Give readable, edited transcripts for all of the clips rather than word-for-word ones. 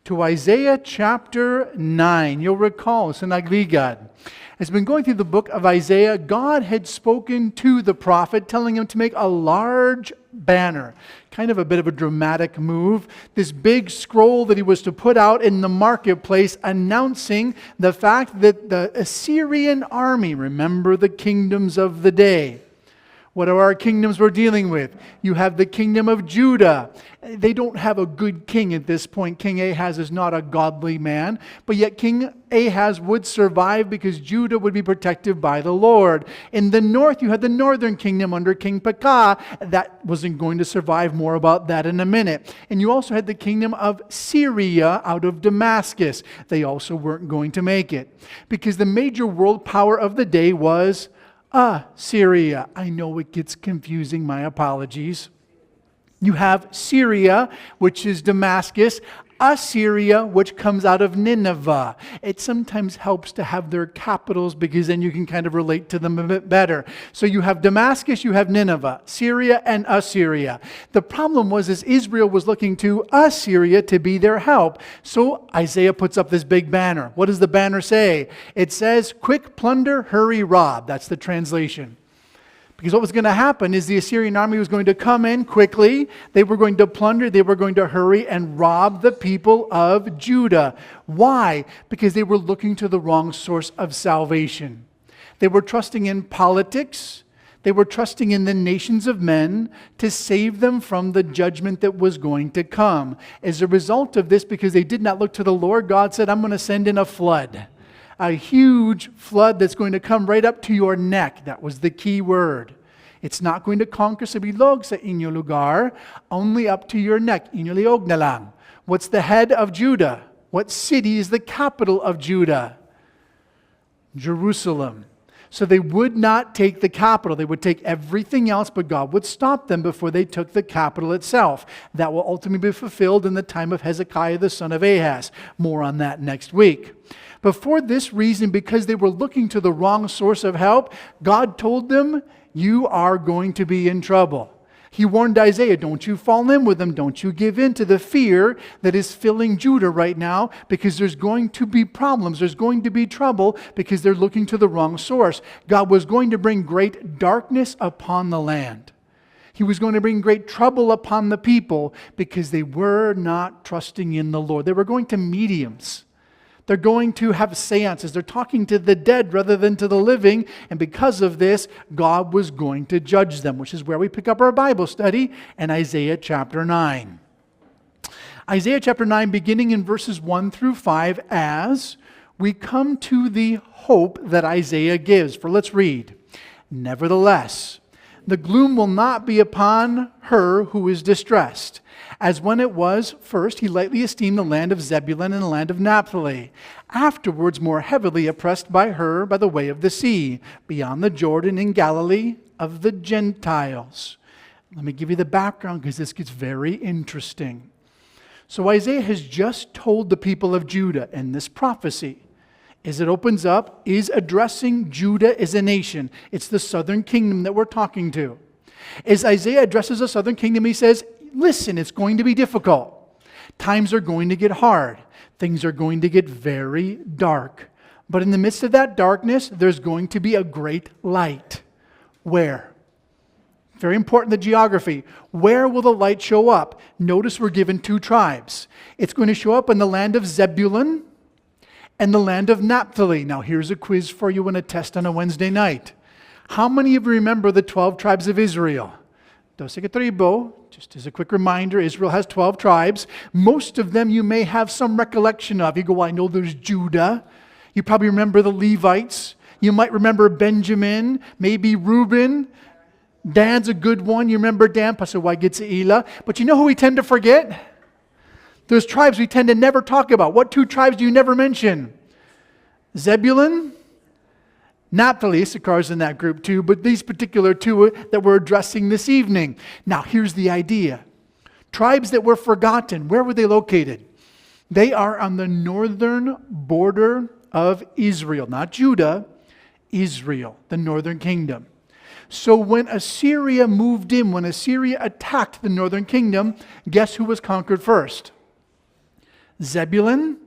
to Isaiah chapter 9. You'll recall, Sinagligad. As been going through the book of Isaiah, God had spoken to the prophet, telling him to make a large banner. Kind of a bit of a dramatic move. This big scroll that he was to put out in the marketplace announcing the fact that the Assyrian army, remember the kingdoms of the day. What are our kingdoms we're dealing with? You have the kingdom of Judah. They don't have a good king at this point. King Ahaz is not a godly man, but yet King Ahaz would survive because Judah would be protected by the Lord. In the north, you had the northern kingdom under King Pekah. That wasn't going to survive. More about that in a minute. And you also had the kingdom of Syria out of Damascus. They also weren't going to make it because the major world power of the day was Assyria. I know it gets confusing, my apologies. You have Syria, which is Damascus, Assyria, which comes out of Nineveh. It sometimes helps to have their capitals because then you can kind of relate to them a bit better. So you have Damascus, you have Nineveh, Syria, and Assyria. The problem was Israel was looking to Assyria to be their help. So Isaiah puts up this big banner. What does the banner say? It says, "Quick plunder, hurry rob." That's the translation. Because what was going to happen is the Assyrian army was going to come in quickly. They were going to plunder. They were going to hurry and rob the people of Judah. Why? Because they were looking to the wrong source of salvation. They were trusting in politics. They were trusting in the nations of men to save them from the judgment that was going to come. As a result of this, because they did not look to the Lord, God said, "I'm going to send in a flood." A huge flood that's going to come right up to your neck. That was the key word. It's not going to conquer sa bilog sa inyo lugar, only up to your neck. Inyo liog na lang. What's the head of Judah? What city is the capital of Judah? Jerusalem. So they would not take the capital. They would take everything else, but God would stop them before they took the capital itself. That will ultimately be fulfilled in the time of Hezekiah, the son of Ahaz. More on that next week. But for this reason, because they were looking to the wrong source of help, God told them, "You are going to be in trouble." He warned Isaiah, "Don't you fall in with them. Don't you give in to the fear that is filling Judah right now, because there's going to be problems. There's going to be trouble because they're looking to the wrong source." God was going to bring great darkness upon the land. He was going to bring great trouble upon the people because they were not trusting in the Lord. They were going to mediums. They're going to have seances. They're talking to the dead rather than to the living. And because of this, God was going to judge them, which is where we pick up our Bible study in Isaiah chapter 9. Isaiah chapter 9, beginning in verses 1 through 5, as we come to the hope that Isaiah gives. For let's read. "Nevertheless, the gloom will not be upon her who is distressed. As when it was first, he lightly esteemed the land of Zebulun and the land of Naphtali. Afterwards, more heavily oppressed by her by the way of the sea, beyond the Jordan in Galilee of the Gentiles." Let me give you the background because this gets very interesting. So Isaiah has just told the people of Judah, and this prophecy, as it opens up, is addressing Judah as a nation. It's the southern kingdom that we're talking to. As Isaiah addresses the southern kingdom, he says, "Listen, it's going to be difficult. Times are going to get hard. Things are going to get very dark. But in the midst of that darkness, there's going to be a great light." Where? Very important, the geography. Where will the light show up? Notice we're given two tribes. It's going to show up in the land of Zebulun and the land of Naphtali. Now here's a quiz for you and a test on a Wednesday night. How many of you remember the 12 tribes of Israel? Just as a quick reminder, Israel has 12 tribes. Most of them you may have some recollection of. You go, "Well, I know there's Judah." You probably remember the Levites. You might remember Benjamin, maybe Reuben. Dan's a good one. You remember Dan, Pastor Waigitsaila. But you know who we tend to forget? There's tribes we tend to never talk about. What two tribes do you never mention? Zebulun, Naphtali. Issachar's in that group too, but these particular two that we're addressing this evening. Now here's the idea. Tribes that were forgotten, where were they located? They are on the northern border of Israel, not Judah, Israel, the northern kingdom. So when Assyria moved in, when Assyria attacked the northern kingdom, guess who was conquered first? Zebulun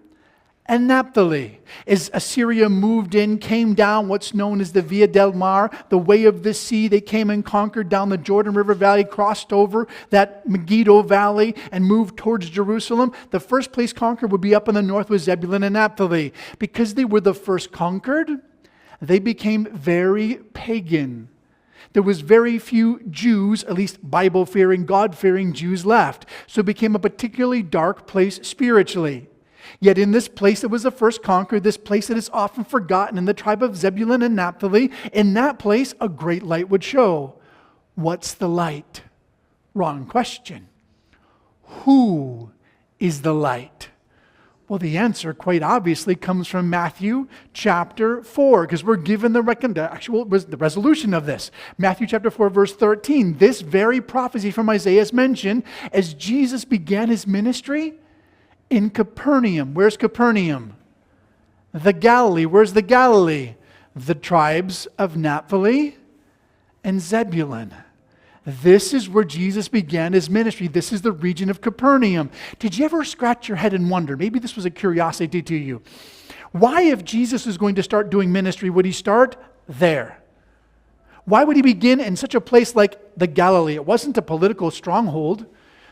and Naphtali. As Assyria moved in, came down what's known as the Via del Mar, the way of the sea, they came and conquered down the Jordan River Valley, crossed over that Megiddo Valley, and moved towards Jerusalem. The first place conquered would be up in the north with Zebulun and Naphtali. Because they were the first conquered, they became very pagan. There was very few Jews, at least Bible-fearing, God-fearing Jews left. So it became a particularly dark place spiritually. Yet in this place that was the first conquered, this place that is often forgotten in the tribe of Zebulun and Naphtali, in that place a great light would show. What's the light? Wrong question. Who is the light? Well, the answer quite obviously comes from Matthew chapter 4, because we're given the resolution of this. Matthew chapter 4, verse 13. This very prophecy from Isaiah is mentioned as Jesus began his ministry in Capernaum. Where's Capernaum? The Galilee. Where's the Galilee? The tribes of Naphtali and Zebulun. This is where Jesus began his ministry. This is the region of Capernaum. Did you ever scratch your head and wonder, maybe this was a curiosity to you, why, if Jesus is going to start doing ministry, would he start there? Why would he begin in such a place like the Galilee? It wasn't a political stronghold.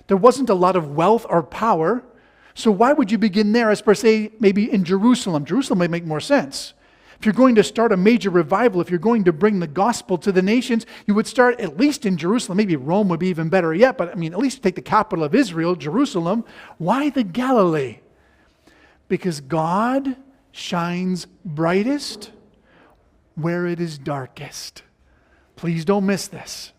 There wasn't a lot of wealth or power. So why would you begin there as per se maybe in Jerusalem? Jerusalem may make more sense. If you're going to start a major revival, if you're going to bring the gospel to the nations, you would start at least in Jerusalem. Maybe Rome would be even better yet, but at least take the capital of Israel, Jerusalem. Why the Galilee? Because God shines brightest where it is darkest. Please don't miss this.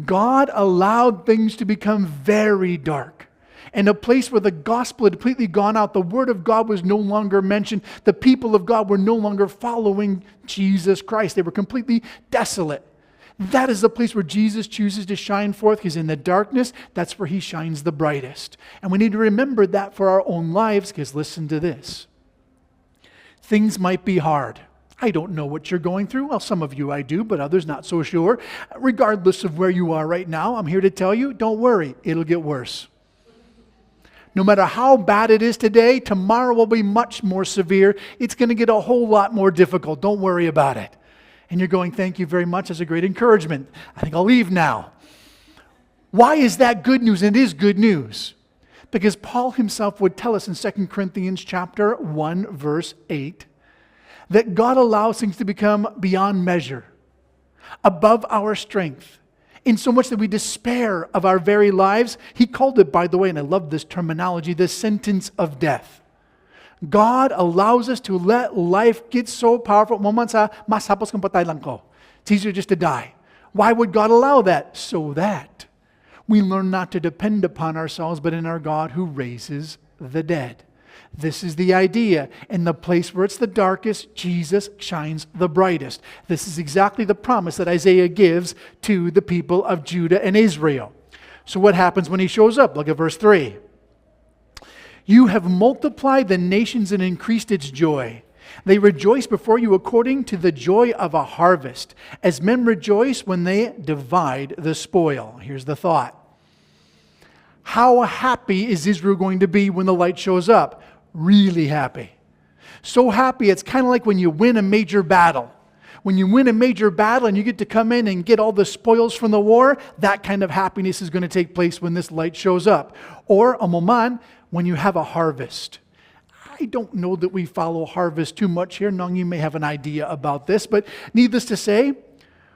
God allowed things to become very dark. In a place where the gospel had completely gone out, the word of God was no longer mentioned. The people of God were no longer following Jesus Christ. They were completely desolate. That is the place where Jesus chooses to shine forth, because in the darkness, that's where he shines the brightest. And we need to remember that for our own lives, because listen to this. Things might be hard. I don't know what you're going through. Well, some of you I do, but others not so sure. Regardless of where you are right now, I'm here to tell you, don't worry, it'll get worse. No matter how bad it is today, tomorrow will be much more severe. It's going to get a whole lot more difficult. Don't worry about it. And you're going, thank you very much. That's a great encouragement. I think I'll leave now. Why is that good news? And it is good news. Because Paul himself would tell us in 2 Corinthians chapter 1, verse 8, that God allows things to become beyond measure, above our strength, in so much that we despair of our very lives. He called it, by the way, and I love this terminology, the sentence of death. God allows us to let life get so powerful. It's easier just to die. Why would God allow that? So that we learn not to depend upon ourselves, but in our God who raises the dead. This is the idea. In the place where it's the darkest, Jesus shines the brightest. This is exactly the promise that Isaiah gives to the people of Judah and Israel. So what happens when he shows up? Look at verse 3. You have multiplied the nations and increased its joy. They rejoice before you according to the joy of a harvest, as men rejoice when they divide the spoil. Here's the thought. How happy is Israel going to be when the light shows up? Really happy. So happy, it's kind of like when you win a major battle. When you win a major battle and you get to come in and get all the spoils from the war, that kind of happiness is going to take place when this light shows up. Or, amoman, when you have a harvest. I don't know that we follow harvest too much here. Nong, you may have an idea about this, but needless to say,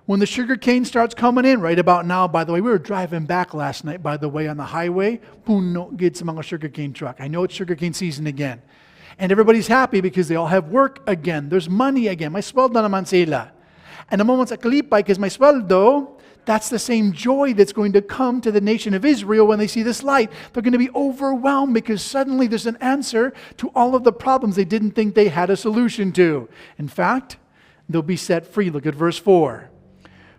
when the sugar cane starts coming in, right about now, by the way, we were driving back last night, by the way, on the highway. Puno gets among a sugar cane truck. I know it's sugar cane season again. And everybody's happy because they all have work again. There's money again. May sweldo naman sila. And the moment sa kalipay, because may sweldo, that's the same joy that's going to come to the nation of Israel when they see this light. They're going to be overwhelmed because suddenly there's an answer to all of the problems they didn't think they had a solution to. In fact, they'll be set free. Look at verse 4.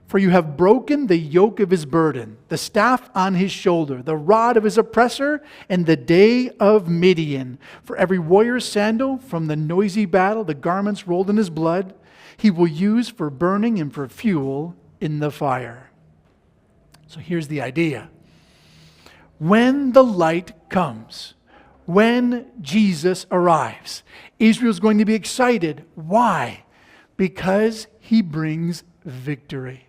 For you have broken the yoke of his burden, the staff on his shoulder, the rod of his oppressor, and the day of Midian. For every warrior's sandal from the noisy battle, the garments rolled in his blood, he will use for burning and for fuel in the fire. So here's the idea. When the light comes, when Jesus arrives. Israel's going to be excited. Why? Because he brings victory.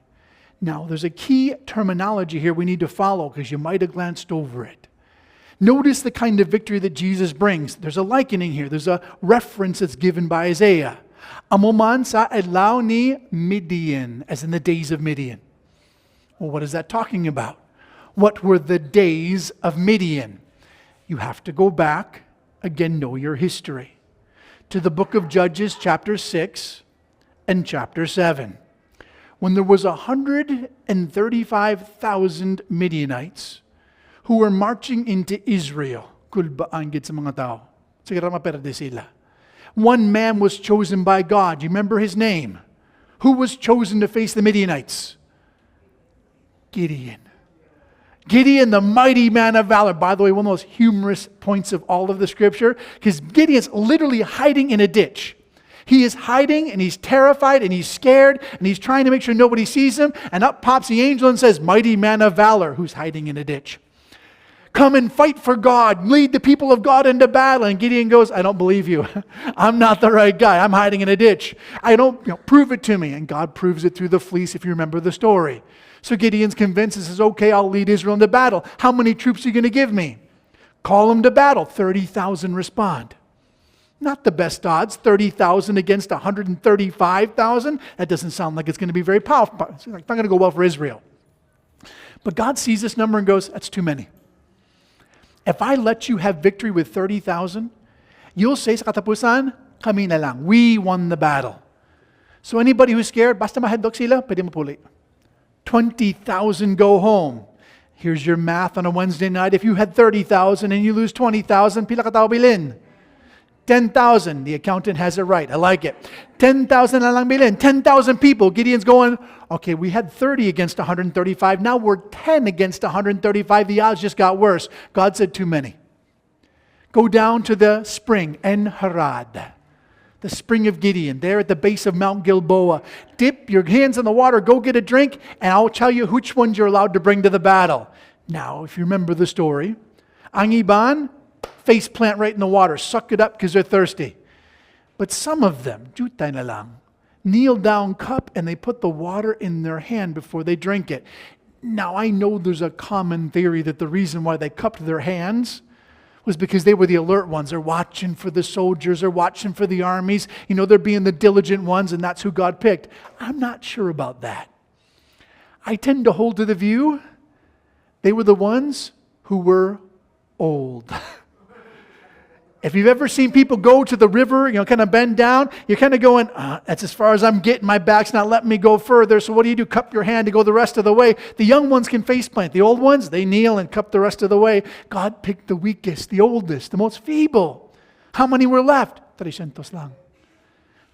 Now, there's a key terminology here we need to follow because you might have glanced over it. Notice the kind of victory that Jesus brings. There's a likening here. There's a reference that's given by Isaiah. Amuman sa adlaw ni Midian, as in the days of Midian. Well, what is that talking about? What were the days of Midian? You have to go back, again, know your history, to the book of Judges, chapter 6 and chapter 7. When there was 135,000 Midianites who were marching into Israel. Kulbaan gid sa mga tao. Sigara maperde sila. One man was chosen by God. You remember his name? Who was chosen to face the Midianites? Gideon. Gideon, the mighty man of valor. By the way, one of the most humorous points of all of the scripture, because Gideon's literally hiding in a ditch. He is hiding and he's terrified and he's scared and he's trying to make sure nobody sees him. And up pops the angel and says, mighty man of valor, who's hiding in a ditch. Come and fight for God. Lead the people of God into battle. And Gideon goes, I don't believe you. I'm not the right guy. I'm hiding in a ditch. Prove it to me. And God proves it through the fleece, if you remember the story. So Gideon's convinced and says, okay, I'll lead Israel into battle. How many troops are you going to give me? Call them to battle. 30,000 respond. Not the best odds. 30,000 against 135,000. That doesn't sound like it's going to be very powerful. It's not going to go well for Israel. But God sees this number and goes, that's too many. If I let you have victory with 30,000, you'll say sa katapusan, kami na lang. We won the battle. So anybody who's scared, basta mahadlok sila, pwede mapuli. 20,000 go home. Here's your math on a Wednesday night. If you had 30,000 and you lose 20,000, pila ka tao bilin? 10,000. The accountant has it right. I like it. 10,000 na lang bilin. 10,000 people. Gideon's going, okay, we had 30 against 135. Now we're 10 against 135. The odds just got worse. God said, too many. Go down to the spring, En Harad. The spring of Gideon, there at the base of Mount Gilboa. Dip your hands in the water, go get a drink, and I'll tell you which ones you're allowed to bring to the battle. Now, if you remember the story, ang iban, face plant right in the water, suck it up because they're thirsty. But some of them, jutay na lang, kneel down cup and they put the water in their hand before they drink it. Now, I know there's a common theory that the reason why they cupped their hands was because they were the alert ones. They're watching for the soldiers, they're watching for the armies. They're being the diligent ones, and that's who God picked. I'm not sure about that. I tend to hold to the view they were the ones who were old. If you've ever seen people go to the river, kind of bend down, you're kind of going, that's as far as I'm getting. My back's not letting me go further. So what do? Cup your hand to go the rest of the way. The young ones can face plant. The old ones, they kneel and cup the rest of the way. God picked the weakest, the oldest, the most feeble. How many were left? 300 lang.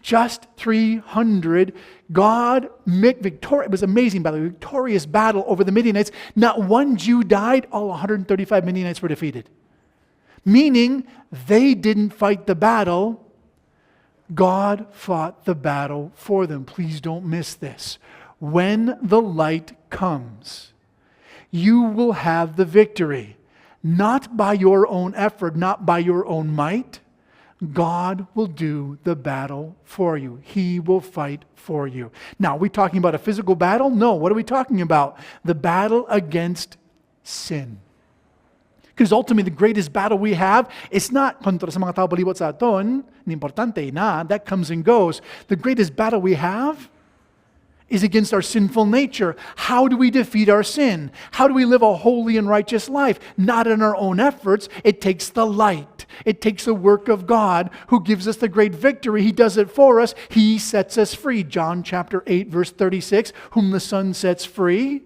Just 300. God made victorious. It was amazing, by the way, victorious battle over the Midianites. Not one Jew died. All 135 Midianites were defeated. Meaning, they didn't fight the battle. God fought the battle for them. Please don't miss this. When the light comes, you will have the victory. Not by your own effort, not by your own might. God will do the battle for you. He will fight for you. Now, are we talking about a physical battle? No. What are we talking about? The battle against sin. Because ultimately, the greatest battle we have, it's not kontra sa mga tao balibot sa aton, importante na, that comes and goes. The greatest battle we have is against our sinful nature. How do we defeat our sin? How do we live a holy and righteous life? Not in our own efforts. It takes the light. It takes the work of God who gives us the great victory. He does it for us. He sets us free. John chapter 8, verse 36, whom the Son sets free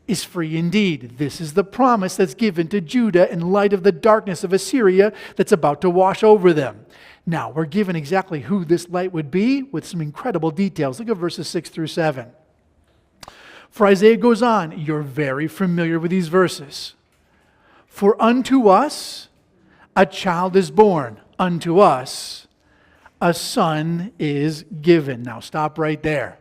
is free indeed. This is the promise that's given to Judah in light of the darkness of Assyria that's about to wash over them. Now, we're given exactly who this light would be with some incredible details. Look at verses 6 through 7. For Isaiah goes on, you're very familiar with these verses. For unto us a child is born, unto us a son is given. Now, stop right there.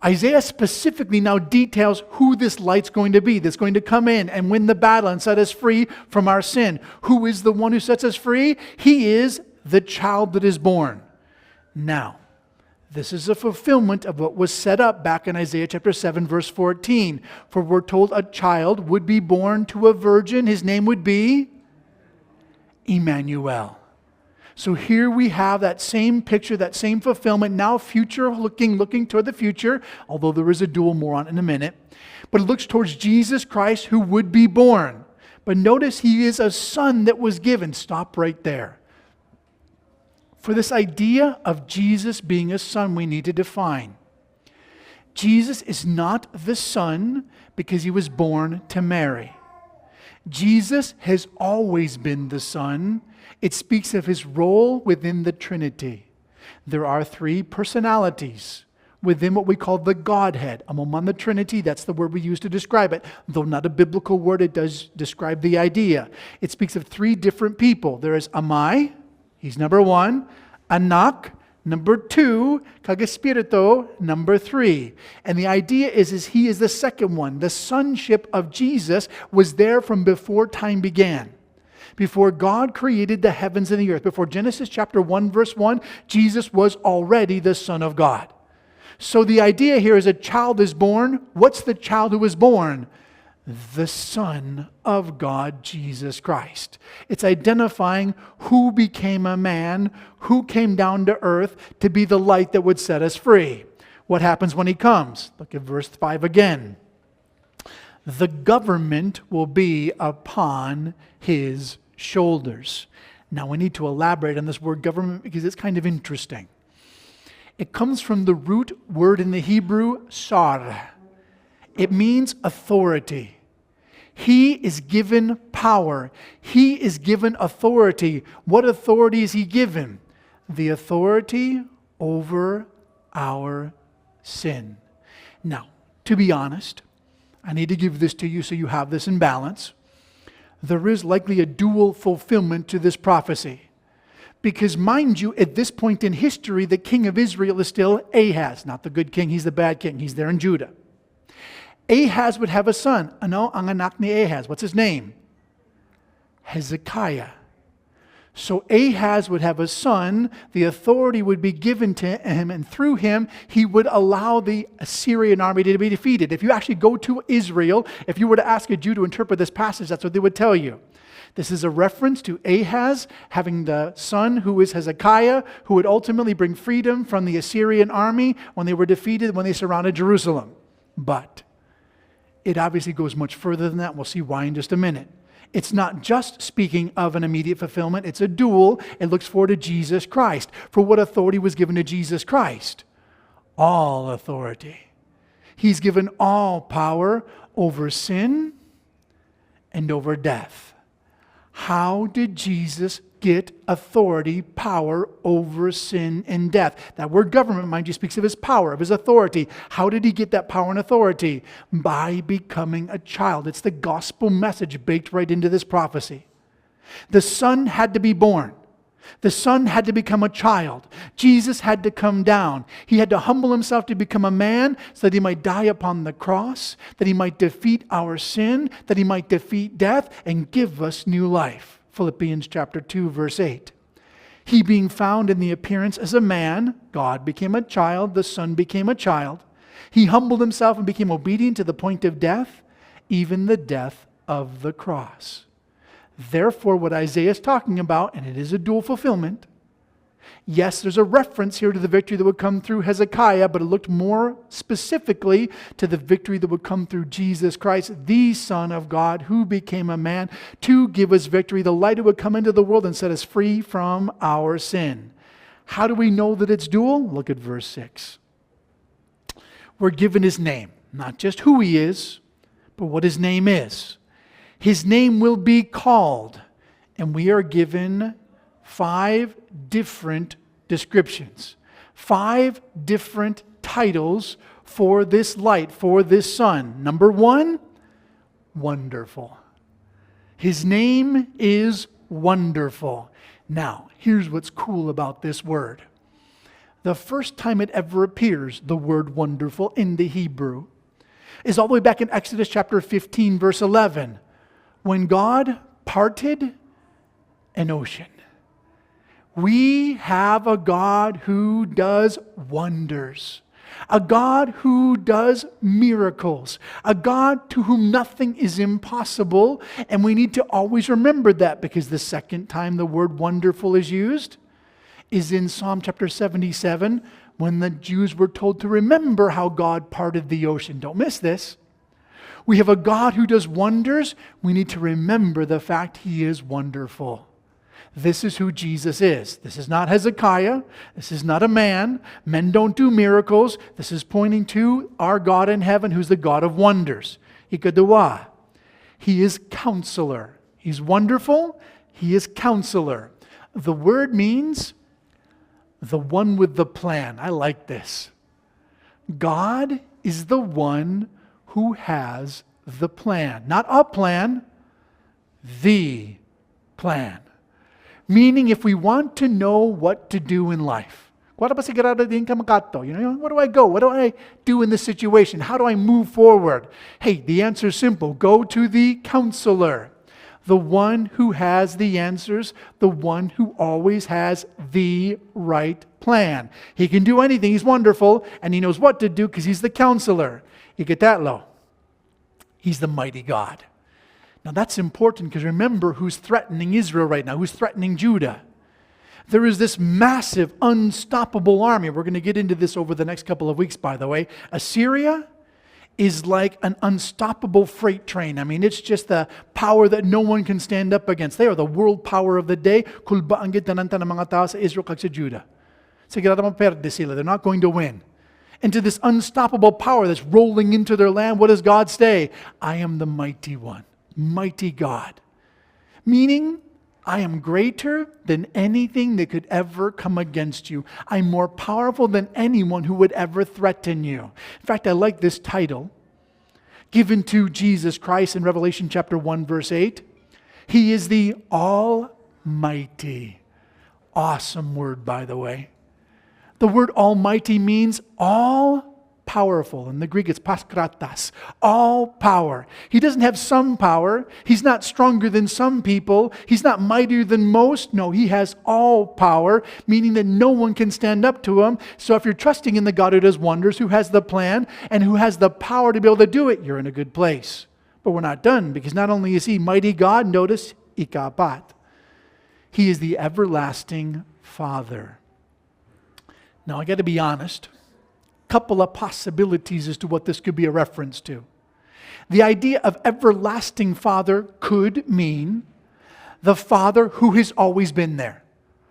Isaiah specifically now details who this light's going to be that's going to come in and win the battle and set us free from our sin. Who is the one who sets us free? He is the child that is born. Now, this is a fulfillment of what was set up back in Isaiah chapter 7, verse 14. For we're told a child would be born to a virgin. His name would be Emmanuel. So here we have that same picture, that same fulfillment, now future looking toward the future, although there is a dual, more on in a minute. But it looks towards Jesus Christ who would be born. But notice he is a son that was given. Stop right there. For this idea of Jesus being a son, we need to define. Jesus is not the son because he was born to Mary. Jesus has always been the son. It speaks of his role within the Trinity. There are three personalities within what we call the Godhead. On the Trinity, that's the word we use to describe it. Though not a biblical word, it does describe the idea. It speaks of three different people. There is Amai, he's number one. Anak, number two. Kag Espiritu, number three. And the idea is he is the second one. The sonship of Jesus was there from before time began. Before God created the heavens and the earth, before Genesis chapter 1, verse 1, Jesus was already the Son of God. So the idea here is a child is born. What's the child who was born? The Son of God, Jesus Christ. It's identifying who became a man, who came down to earth to be the light that would set us free. What happens when he comes? Look at verse 5 again. The government will be upon his shoulders. Now we need to elaborate on this word government because it's kind of interesting. It comes from the root word in the Hebrew, sar. It means authority. He is given power. He is given authority. What authority is he given? The authority over our sin. Now, to be honest, I need to give this to you so you have this in balance. There is likely a dual fulfillment to this prophecy. Because mind you, at this point in history, the king of Israel is still Ahaz. Not the good king, he's the bad king. He's there in Judah. Ahaz would have a son. Ano ang anak ni Ahaz? What's his name? Hezekiah. So Ahaz would have a son. The authority would be given to him, and through him, he would allow the Assyrian army to be defeated. If you actually go to Israel, if you were to ask a Jew to interpret this passage, that's what they would tell you. This is a reference to Ahaz having the son who is Hezekiah, who would ultimately bring freedom from the Assyrian army when they were defeated, when they surrounded Jerusalem. But it obviously goes much further than that. We'll see why in just a minute. It's not just speaking of an immediate fulfillment. It's a dual. It looks forward to Jesus Christ. For what authority was given to Jesus Christ? All authority. He's given all power over sin and over death. How did Jesus get authority, power over sin and death? That word government, mind you, speaks of his power, of his authority. How did he get that power and authority? By becoming a child. It's the gospel message baked right into this prophecy. The Son had to be born. The Son had to become a child. Jesus had to come down. He had to humble himself to become a man so that he might die upon the cross, that he might defeat our sin, that he might defeat death and give us new life. Philippians chapter 2, verse 8. He being found in the appearance as a man, God became a child, the Son became a child. He humbled himself and became obedient to the point of death, even the death of the cross. Therefore, what Isaiah is talking about, and it is a dual fulfillment, yes, there's a reference here to the victory that would come through Hezekiah, but it looked more specifically to the victory that would come through Jesus Christ, the Son of God, who became a man to give us victory, the light that would come into the world and set us free from our sin. How do we know that it's dual? Look at verse 6. We're given his name, not just who he is, but what his name is. His name will be called, and we are given 5 different descriptions, 5 different titles for this light, for this Son. Number 1, wonderful. His name is wonderful. Now, here's what's cool about this word. The first time it ever appears, the word wonderful in the Hebrew, is all the way back in Exodus chapter 15, verse 11, when God parted an ocean. We have a God who does wonders, a God who does miracles, a God to whom nothing is impossible, and we need to always remember that, because the second time the word wonderful is used is in Psalm chapter 77, when the Jews were told to remember how God parted the ocean. Don't miss this. We have a God who does wonders. We need to remember the fact He is wonderful. This is who Jesus is. This is not Hezekiah. This is not a man. Men don't do miracles. This is pointing to our God in heaven, who's the God of wonders. Ikadua. He is counselor. He's wonderful. He is counselor. The word means the one with the plan. I like this. God is the one who has the plan. Not a plan, the plan. Meaning, if we want to know what to do in life, what do I go? What do I do in this situation? How do I move forward? Hey, the answer is simple. Go to the counselor, the one who has the answers, the one who always has the right plan. He can do anything. He's wonderful, and He knows what to do because He's the counselor. You get that, Lo? He's the mighty God. Now that's important, because remember who's threatening Israel right now, who's threatening Judah. There is this massive, unstoppable army. We're going to get into this over the next couple of weeks, by the way. Assyria is like an unstoppable freight train. I mean, it's just a power that no one can stand up against. They are the world power of the day. Kulbaan gitananta ng mga tao sa Israel kag sa Judah. Sigurado maperde sila. They're not going to win. And to this unstoppable power that's rolling into their land, what does God say? I am the mighty one. Mighty God. Meaning, I am greater than anything that could ever come against you. I'm more powerful than anyone who would ever threaten you. In fact, I like this title given to Jesus Christ in Revelation chapter 1, verse 8. He is the Almighty. Awesome word, by the way. The word Almighty means all powerful. In the Greek, it's paskratas. All power. He doesn't have some power. He's not stronger than some people. He's not mightier than most. No, He has all power, meaning that no one can stand up to Him. So if you're trusting in the God who does wonders, who has the plan, and who has the power to be able to do it, you're in a good place. But we're not done, because not only is He mighty God, notice, ikapat. He is the everlasting Father. Now, I got to be honest. Couple of possibilities as to what this could be a reference to. The idea of everlasting Father could mean the Father who has always been there.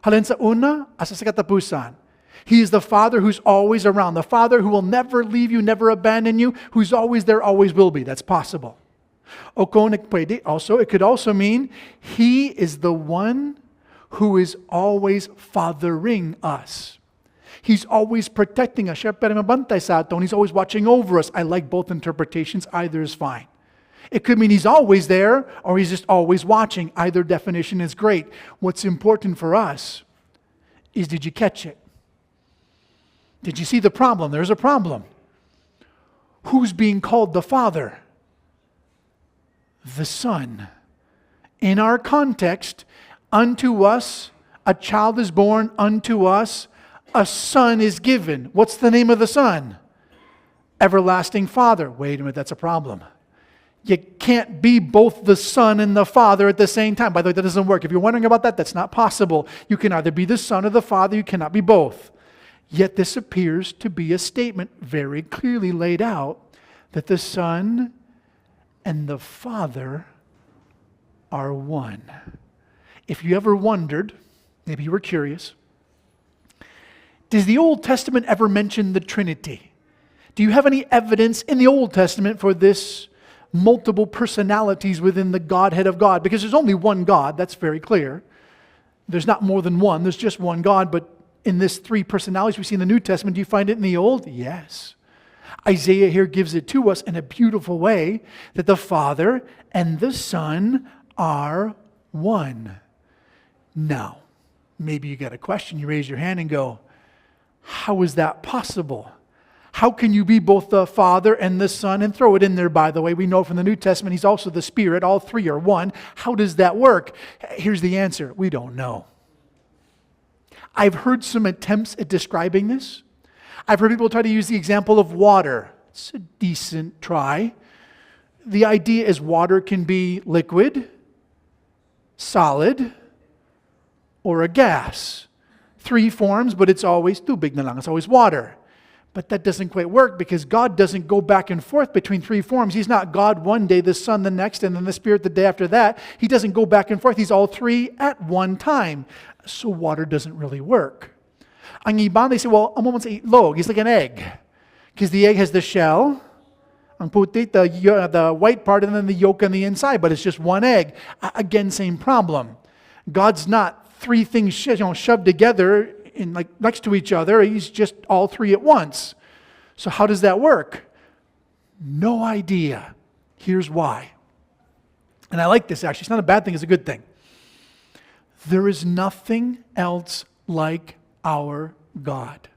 Halin sa una, asa sa katapusan. He is the Father who's always around. The Father who will never leave you, never abandon you, who's always there, always will be. That's possible. O kung pwede, also, it could also mean He is the one who is always fathering us. He's always protecting us. He's always watching over us. I like both interpretations. Either is fine. It could mean He's always there, or He's just always watching. Either definition is great. What's important for us is, did you catch it? Did you see the problem? There's a problem. Who's being called the Father? The Son. In our context, unto us a child is born, unto us a son is given. What's the name of the Son? Everlasting Father. Wait a minute, that's a problem. You can't be both the Son and the Father at the same time. By the way, that doesn't work. If you're wondering about that, that's not possible. You can either be the Son or the Father. You cannot be both. Yet this appears to be a statement very clearly laid out that the Son and the Father are one. If you ever wondered, maybe you were curious, does the Old Testament ever mention the Trinity? Do you have any evidence in the Old Testament for this multiple personalities within the Godhead of God? Because there's only one God, that's very clear. There's not more than one, there's just one God. But in this three personalities we see in the New Testament, do you find it in the Old? Yes. Isaiah here gives it to us in a beautiful way, that the Father and the Son are one. Now, maybe you got a question, you raise your hand and go, How is that possible? How can you be both the Father and the Son? And throw it in there, by the way. We know from the New Testament He's also the Spirit. All three are one. How does that work? Here's the answer. We don't know. I've heard some attempts at describing this. I've heard people try to use the example of water. It's a decent try. The idea is water can be liquid, solid, or a gas. Three forms, but it's always tubig na lang. It's always water. But that doesn't quite work because God doesn't go back and forth between three forms. He's not God one day, the Son the next, and then the Spirit the day after that. He doesn't go back and forth. He's all three at one time. So water doesn't really work. Ang iba, they say, well, ang moment sa itlog, it's like an egg. Because the egg has the shell, ang puti, the white part, and then the yolk on the inside, but it's just one egg. Again, same problem. God's not three things shoved together in like next to each other. He's just all three at once. So how does that work? No idea. Here's why. And I like this actually. It's not a bad thing, it's a good thing. There is nothing else like our God.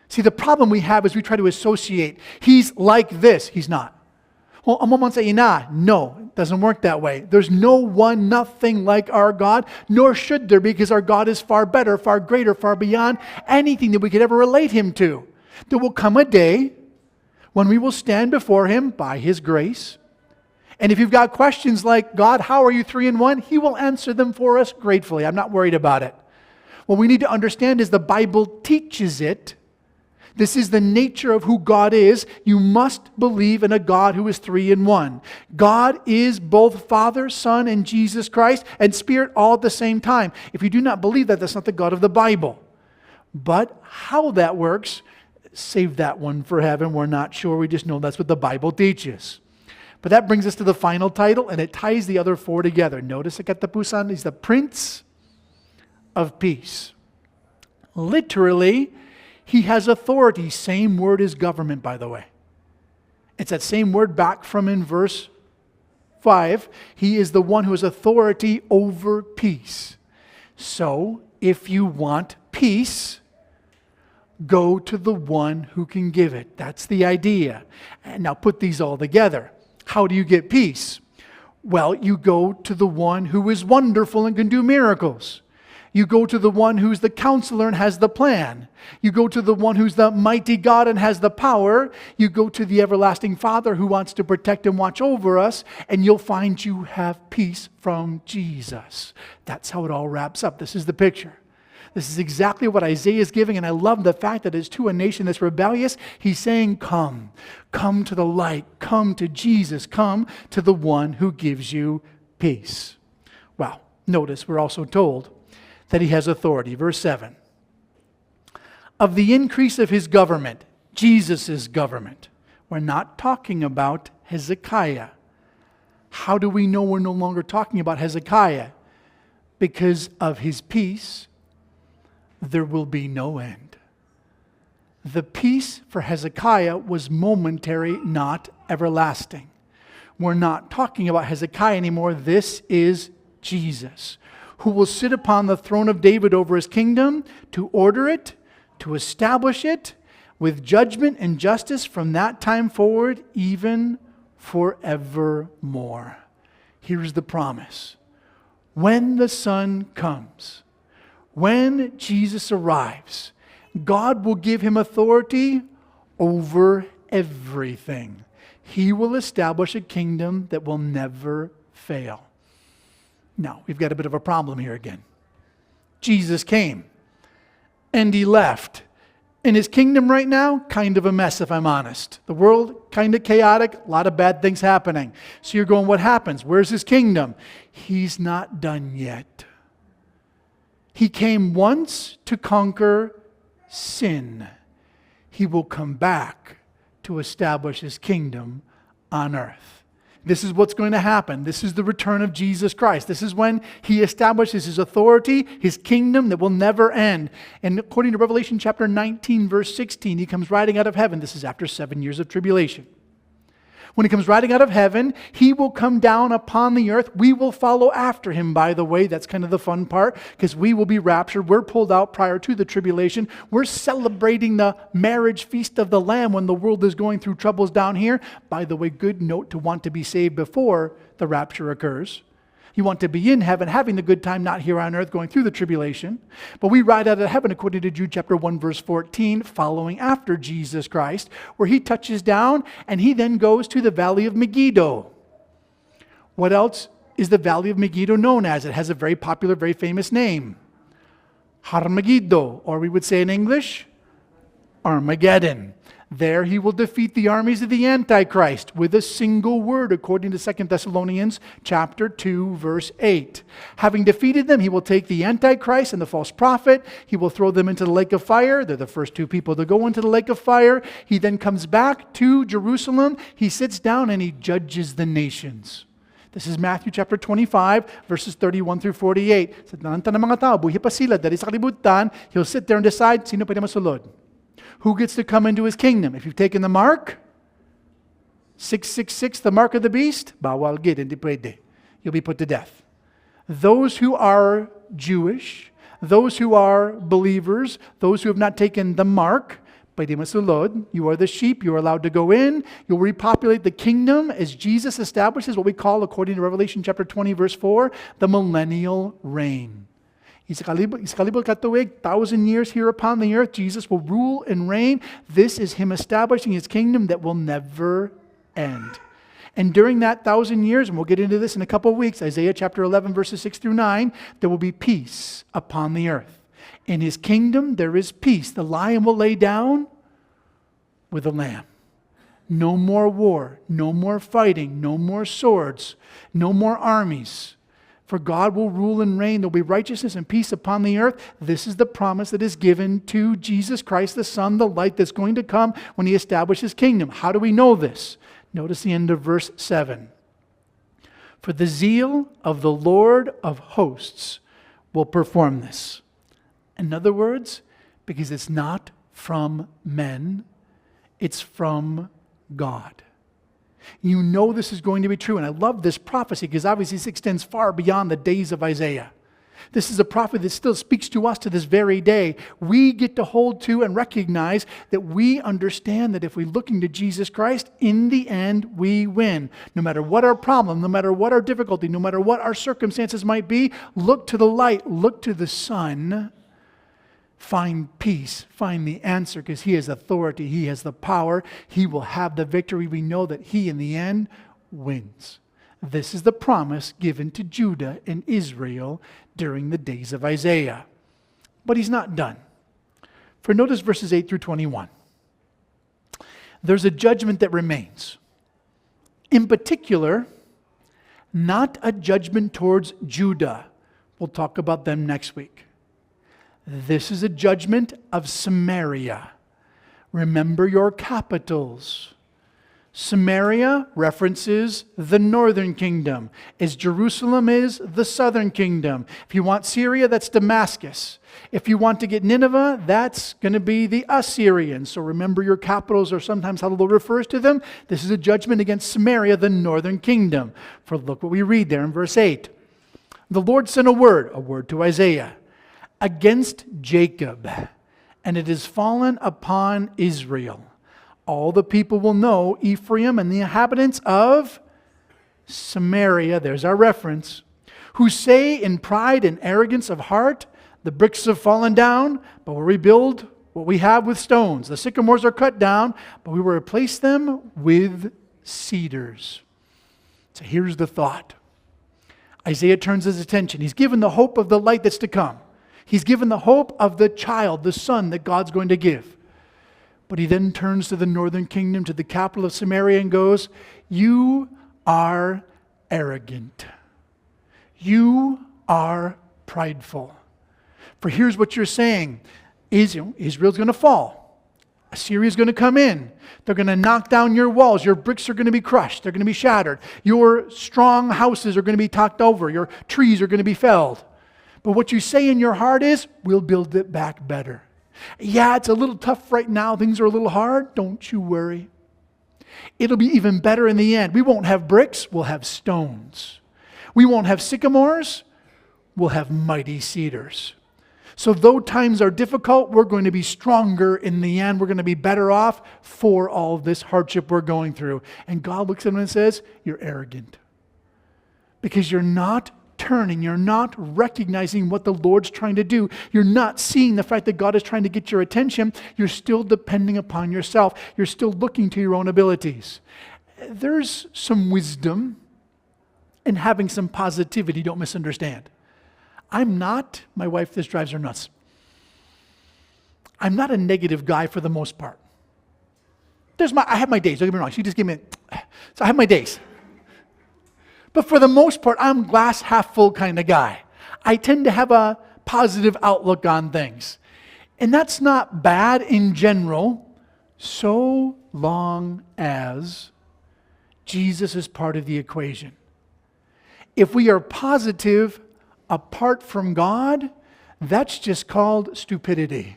See, the problem we have is we try to associate. He's like this. He's not. Well, ang moment sa ina. No, it doesn't work that way. There's no one, nothing like our God, nor should there be, because our God is far better, far greater, far beyond anything that we could ever relate Him to. There will come a day when we will stand before Him by His grace. And if you've got questions like, God, how are you three in one? He will answer them for us gratefully. I'm not worried about it. What we need to understand is the Bible teaches it. This is the nature of who God is. You must believe in a God who is three in one. God is both Father, Son, and Jesus Christ, and Spirit all at the same time. If you do not believe that, that's not the God of the Bible. But how that works, save that one for heaven. We're not sure. We just know that's what the Bible teaches. But that brings us to the final title, and it ties the other four together. Notice Katapusan is the Prince of Peace. Literally, He has authority. Same word as government, by the way. It's that same word back from in verse 5. He is the one who has authority over peace. So, if you want peace, go to the one who can give it. That's the idea. And now put these all together. How do you get peace? Well, you go to the one who is wonderful and can do miracles. You go to the one who's the counselor and has the plan. You go to the one who's the mighty God and has the power. You go to the everlasting Father who wants to protect and watch over us, and you'll find you have peace from Jesus. That's how it all wraps up. This is the picture. This is exactly what Isaiah is giving, and I love the fact that it's to a nation that's rebellious. He's saying, come. Come to the light. Come to Jesus. Come to the one who gives you peace. Well, notice we're also told that He has authority. Verse 7. Of the increase of His government, Jesus' government. We're not talking about Hezekiah. How do we know we're no longer talking about Hezekiah? Because of His peace, there will be no end. The peace for Hezekiah was momentary, not everlasting. We're not talking about Hezekiah anymore. This is Jesus, who will sit upon the throne of David over His kingdom, to order it, to establish it, with judgment and justice from that time forward, even forevermore. Here's the promise. When the Son comes, when Jesus arrives, God will give Him authority over everything. He will establish a kingdom that will never fail. Now, we've got a bit of a problem here again. Jesus came, and He left. And His kingdom right now, kind of a mess if I'm honest. The world, kind of chaotic, a lot of bad things happening. So you're going, what happens? Where's His kingdom? He's not done yet. He came once to conquer sin. He will come back to establish His kingdom on earth. This is what's going to happen. This is the return of Jesus Christ. This is when He establishes His authority, His kingdom that will never end. And according to Revelation chapter 19, verse 16, He comes riding out of heaven. This is after 7 years of tribulation. When he comes riding out of heaven, he will come down upon the earth. We will follow after him, by the way. That's kind of the fun part, because we will be raptured. We're pulled out prior to the tribulation. We're celebrating the marriage feast of the Lamb when the world is going through troubles down here. By the way, good note to want to be saved before the rapture occurs. You want to be in heaven, having the good time, not here on earth, going through the tribulation. But we ride out of heaven, according to Jude chapter 1, verse 14, following after Jesus Christ, where he touches down, and he then goes to the valley of Megiddo. What else is the valley of Megiddo known as? It has a very popular, very famous name. Har-Megiddo, or we would say in English, Armageddon. There he will defeat the armies of the Antichrist with a single word, according to 2 Thessalonians chapter 2, verse 8. Having defeated them, he will take the Antichrist and the false prophet. He will throw them into the lake of fire. They're the first two people to go into the lake of fire. He then comes back to Jerusalem. He sits down and he judges the nations. This is Matthew chapter 25, verses 31 through 48. Sa tanan ng mga tao, buhi pa sila dari sa kalibutan, he'll sit there and decide sino pwede masulod. Who gets to come into his kingdom? If you've taken the mark, 666, the mark of the beast, bawal gid, hindi pwede. You'll be put to death. Those who are Jewish, those who are believers, those who have not taken the mark, pwede masulod. You are the sheep, you are allowed to go in. You'll repopulate the kingdom as Jesus establishes what we call, according to Revelation chapter 20, verse 4, the millennial reign. Iskalibol katuig, 1,000 years here upon the earth, Jesus will rule and reign. This is him establishing his kingdom that will never end. And during that 1,000 years, and we'll get into this in a couple of weeks, Isaiah chapter 11, verses 6 through 9, there will be peace upon the earth. In his kingdom, there is peace. The lion will lay down with the lamb. No more war, no more fighting, no more swords, no more armies. For God will rule and reign. There will be righteousness and peace upon the earth. This is the promise that is given to Jesus Christ, the Son, the light that's going to come when he establishes his kingdom. How do we know this? Notice the end of verse 7. For the zeal of the Lord of hosts will perform this. In other words, because it's not from men, it's from God. You know this is going to be true. And I love this prophecy because obviously this extends far beyond the days of Isaiah. This is a prophet that still speaks to us to this very day. We get to hold to and recognize that we understand that if we're looking to Jesus Christ, in the end, we win. No matter what our problem, no matter what our difficulty, no matter what our circumstances might be, look to the light, look to the sun. Find peace, find the answer, because he has authority, he has the power, he will have the victory. We know that he in the end wins. This is the promise given to Judah and Israel during the days of Isaiah. But he's not done. For notice verses 8 through 21. There's a judgment that remains. In particular, not a judgment towards Judah. We'll talk about them next week. This is a judgment of Samaria. Remember your capitals. Samaria references the northern kingdom, as Jerusalem is the southern kingdom. If you want Syria, that's Damascus. If you want to get Nineveh, that's going to be the Assyrians. So remember your capitals, or sometimes how the Lord refers to them. This is a judgment against Samaria, the northern kingdom. For look what we read there in verse 8. The Lord sent a word to Isaiah, against Jacob, and it has fallen upon Israel. All the people will know Ephraim and the inhabitants of Samaria, there's our reference, who say in pride and arrogance of heart, the bricks have fallen down, but we'll rebuild what we have with stones. The sycamores are cut down, but we will replace them with cedars. So here's the thought. Isaiah turns his attention. He's given the hope of the light that's to come. He's given the hope of the child, the son that God's going to give. But he then turns to the northern kingdom, to the capital of Samaria, and goes, you are arrogant. You are prideful. For here's what you're saying. Israel's going to fall. Assyria's going to come in. They're going to knock down your walls. Your bricks are going to be crushed. They're going to be shattered. Your strong houses are going to be knocked over. Your trees are going to be felled. But what you say in your heart is, we'll build it back better. Yeah, it's a little tough right now. Things are a little hard. Don't you worry. It'll be even better in the end. We won't have bricks, we'll have stones. We won't have sycamores, we'll have mighty cedars. So though times are difficult, we're going to be stronger in the end. We're going to be better off for all of this hardship we're going through. And God looks at him and says, you're arrogant. Because you're not turning, you're not recognizing what the Lord's trying to do. You're not seeing the fact that God is trying to get your attention. You're still depending upon yourself. You're still looking to your own abilities. There's some wisdom in having some positivity, don't misunderstand. My wife, this drives her nuts. I'm not a negative guy for the most part. I have my days, don't get me wrong. She just gave me, so I have my days. But for the most part, I'm glass half full kind of guy. I tend to have a positive outlook on things. And that's not bad in general, so long as Jesus is part of the equation. If we are positive apart from God, that's just called stupidity.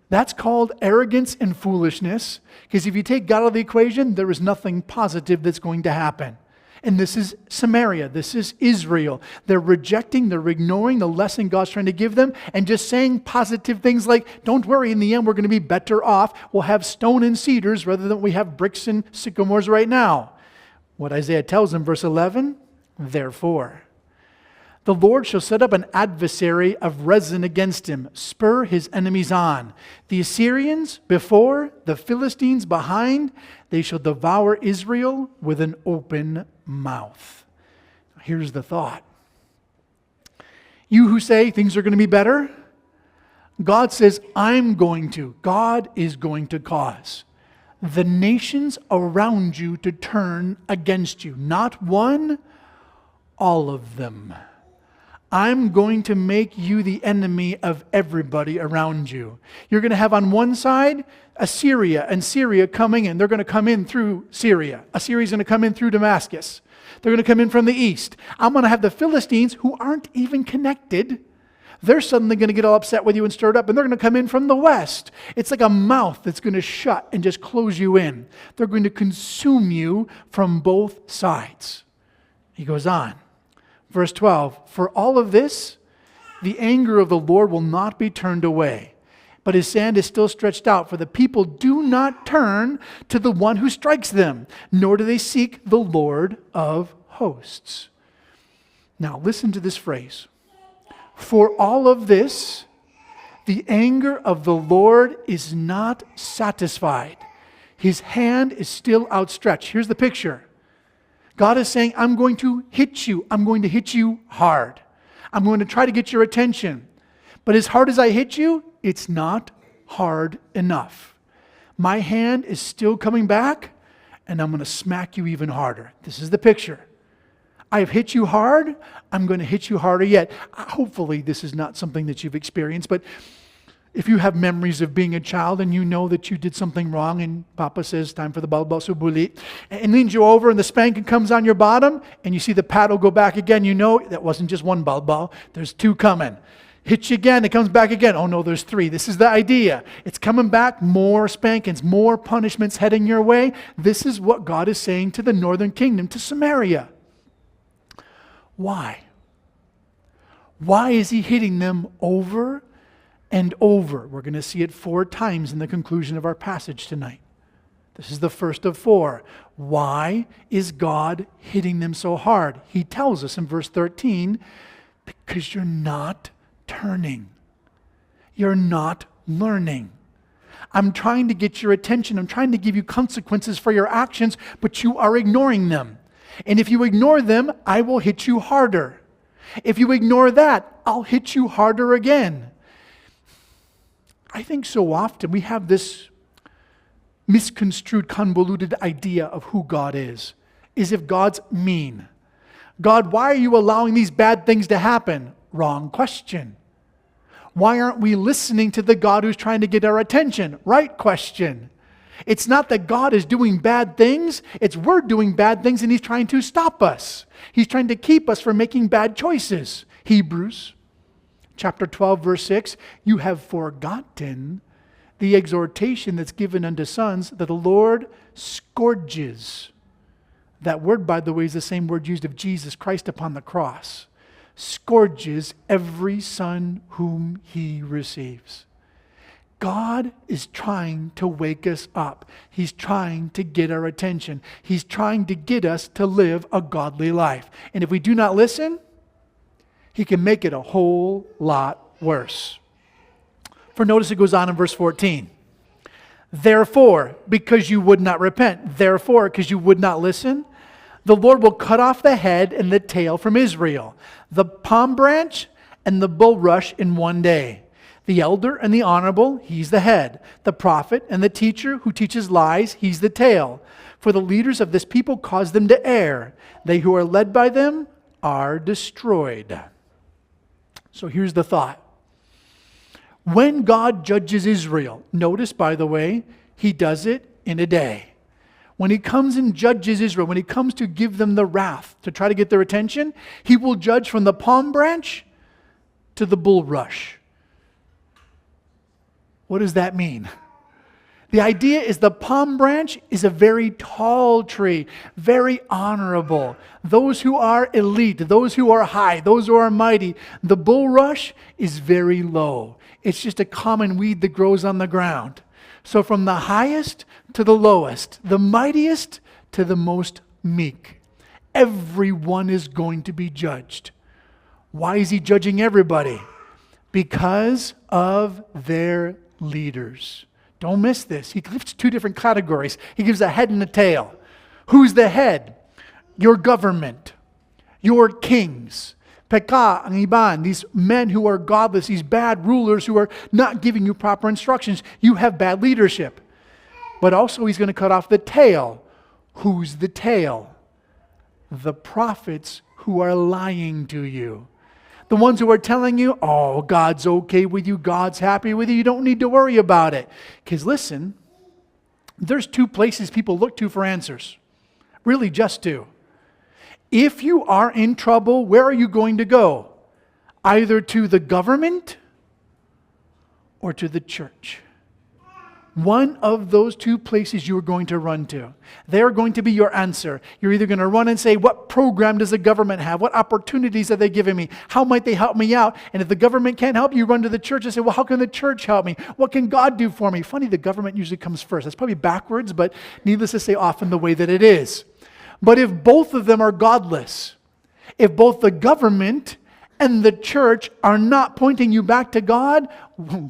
That's called arrogance and foolishness. Because if you take God out of the equation, there is nothing positive that's going to happen. And this is Samaria. This is Israel. They're rejecting, they're ignoring the lesson God's trying to give them and just saying positive things like, don't worry, in the end we're going to be better off. We'll have stone and cedars rather than we have bricks and sycamores right now. What Isaiah tells them, verse 11, therefore, the Lord shall set up an adversary of resin against him, spur his enemies on. The Assyrians before, the Philistines behind, they shall devour Israel with an open mouth. Here's the thought. You who say things are going to be better, God says, God is going to cause the nations around you to turn against you. Not one, all of them. I'm going to make you the enemy of everybody around you. You're going to have on one side Assyria and Syria coming in. They're going to come in through Syria. Assyria's going to come in through Damascus. They're going to come in from the east. I'm going to have the Philistines who aren't even connected. They're suddenly going to get all upset with you and stirred up, and they're going to come in from the west. It's like a mouth that's going to shut and just close you in. They're going to consume you from both sides. He goes on. Verse 12, for all of this, the anger of the Lord will not be turned away, but his hand is still stretched out, for the people do not turn to the one who strikes them, nor do they seek the Lord of hosts. Now listen to this phrase. For all of this, the anger of the Lord is not satisfied. His hand is still outstretched. Here's the picture. God is saying, I'm going to hit you. I'm going to hit you hard. I'm going to try to get your attention. But as hard as I hit you, it's not hard enough. My hand is still coming back, and I'm going to smack you even harder. This is the picture. I have hit you hard. I'm going to hit you harder yet. Hopefully this is not something that you've experienced, but if you have memories of being a child and you know that you did something wrong and Papa says, time for the balbal subuli, and leans you over and the spanking comes on your bottom and you see the paddle go back again, you know that wasn't just one balbal, there's two coming. Hits you again, it comes back again. Oh no, there's three. This is the idea. It's coming back, more spankings, more punishments heading your way. This is what God is saying to the northern kingdom, to Samaria. Why? Why is he hitting them over and over? We're going to see it 4 times in the conclusion of our passage tonight. This is the first of 4. Why is God hitting them so hard? He tells us in verse 13, because you're not turning. You're not learning. I'm trying to get your attention. I'm trying to give you consequences for your actions, but you are ignoring them. And if you ignore them, I will hit you harder. If you ignore that, I'll hit you harder again. I think so often we have this misconstrued, convoluted idea of who God is if God's mean. God, why are you allowing these bad things to happen? Wrong question. Why aren't we listening to the God who's trying to get our attention? Right question. It's not that God is doing bad things, it's we're doing bad things and he's trying to stop us. He's trying to keep us from making bad choices. Hebrews chapter 12, verse 6, you have forgotten the exhortation that's given unto sons that the Lord scourges. That word, by the way, is the same word used of Jesus Christ upon the cross. Scourges every son whom he receives. God is trying to wake us up. He's trying to get our attention. He's trying to get us to live a godly life. And if we do not listen, he can make it a whole lot worse. For notice it goes on in verse 14. Therefore, because you would not repent, therefore, because you would not listen, the Lord will cut off the head and the tail from Israel, the palm branch and the bulrush in one day. The elder and the honorable, he's the head. The prophet and the teacher who teaches lies, he's the tail. For the leaders of this people cause them to err. They who are led by them are destroyed. So here's the thought. When God judges Israel, notice, by the way, he does it in a day. When he comes and judges Israel, when he comes to give them the wrath, to try to get their attention, he will judge from the palm branch to the bulrush. What does that mean? The idea is the palm branch is a very tall tree, very honorable. Those who are elite, those who are high, those who are mighty. The bulrush is very low. It's just a common weed that grows on the ground. So from the highest to the lowest, the mightiest to the most meek, everyone is going to be judged. Why is he judging everybody? Because of their leaders. Don't miss this. He gives two different categories. He gives a head and a tail. Who's the head? Your government, your kings. Pekah ang iban, these men who are godless, these bad rulers who are not giving you proper instructions. You have bad leadership. But also he's going to cut off the tail. Who's the tail? The prophets who are lying to you. The ones who are telling you, oh, God's okay with you, God's happy with you, you don't need to worry about it. Because listen, there's two places people look to for answers. Really just two. If you are in trouble, where are you going to go? Either to the government or to the church. One of those two places you are going to run to. They are going to be your answer. You're either going to run and say, what program does the government have? What opportunities are they giving me? How might they help me out? And if the government can't help you, run to the church and say, well, how can the church help me? What can God do for me? Funny, the government usually comes first. That's probably backwards, but needless to say, often the way that it is. But if both of them are godless, if both the government and the church are not pointing you back to God,